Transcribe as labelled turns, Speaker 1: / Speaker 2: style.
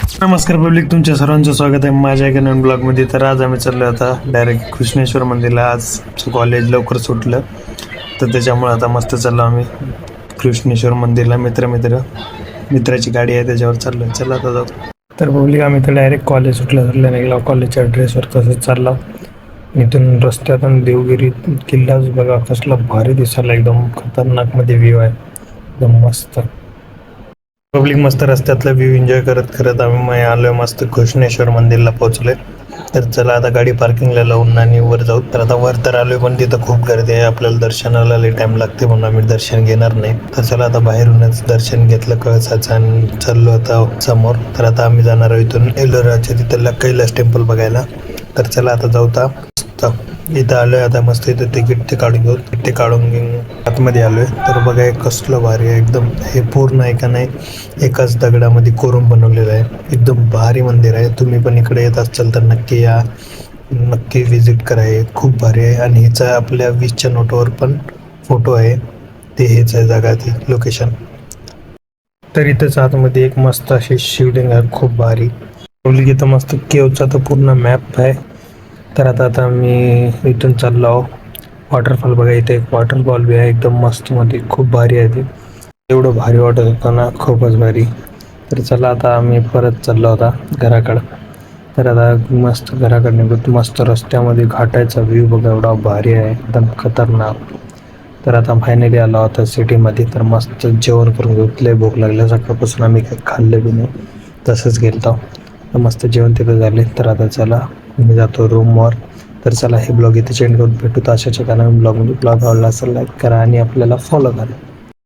Speaker 1: नमस्कार पब्लिक, तुमच्या सर्वांचं स्वागत आहे माझ्या एका नवीन ब्लॉगमध्ये. तर आज आम्ही चाललो आता डायरेक्ट कृष्णेश्वर मंदिरला. आज कॉलेज लवकर सुटलं तर त्याच्यामुळे आता मस्त चाललो आम्ही कृष्णेश्वर मंदिरला. मित्राची गाडी आहे त्याच्यावर चाललो. चला आता जाऊ. तर पब्लिक आम्ही तर डायरेक्ट कॉलेज सुटलं धरलं निघालो. कॉलेजच्या ड्रेसवर तसंच चाललो. इथून रस्त्यातून देवगिरी किल्लाच बघा कसला भारी दिसायला, एकदम खतरनाकमध्ये व्ह्यू आहे, एकदम मस्त. पब्लिक मस्त रस्त्यातला व्ह्यू एन्जॉय करत करत आम्ही आलोय मस्त कृष्णेश्वर मंदिरला पोहोचलोय. तर चला आता गाडी पार्किंगला लावून आणि वर जाऊ. तर आता वर तर आलोय पण तिथं खूप गर्दी आहे, आपल्याला दर्शनाला लई टाइम लागते म्हणून आम्ही दर्शन घेणार नाही. तर चला आता बाहेरूनच दर्शन घेतलं कळसाचं आणि चाललो आता समोर. तर आता आम्ही जाणार आहोत इथून एलोराच्या तिथला कैलास टेम्पल बघायला. तर चला आता जाऊ. इथं आलोय आता मस्त. इथं तिकीट ते काढून घेऊ. ते काढून घेऊन आतमध्ये आलोय. तर बघा कसलं भारी आहे एकदम. हे पूर्ण आहे का नाही एकाच दगडामध्ये कोरून बनवलेलं आहे. एकदम भारी मंदिर आहे. तुम्ही पण इकडे येत असाल तर नक्की या, नक्की विजिट करा. हे खूप भारी आहे. आणि हिचा आपल्या 20च्या नोटवर पण फोटो आहे. ते हेच आहे जागा, ती लोकेशन. तर इथंच आतमध्ये एक मस्त अशी शिवलिंग आहे, खूप भारी. इथं मस्त केवचा तर पूर्ण मॅप आहे. तर आता मी इथून चाललो आहो वॉटरफॉल बघा. इथे एक वॉटरफॉल बी आहे एकदम मस्त मध्ये, खूप भारी आहे ते. एवढं भारी वाटत होतं ना, खूपच भारी. तर चला आता आम्ही परत चाललो होता घराकडं. तर आता मस्त घराकडे निघतो. मस्त रस्त्यामध्ये घाटाचा व्ह्यू बघा, एवढा भारी आहे, एकदम खतरनाक. तर आता फायनली आलो होता सिटीमध्ये. तर मस्त जेवण करून घेतलंय, भूक लागल्या सकाळपासून आम्ही काही खाल्लं बी नाही, तसंच गेलतो. मस्त जेवण तिथं झाले. तर आता चला मी जातो रूमवर. तर चला हे ब्लॉग इथे चेंज करून भेटू. तर अशाच एका नवीन ब्लॉगमध्ये. ब्लॉग आवडला असेल लाईक करा आणि आपल्याला फॉलो करा.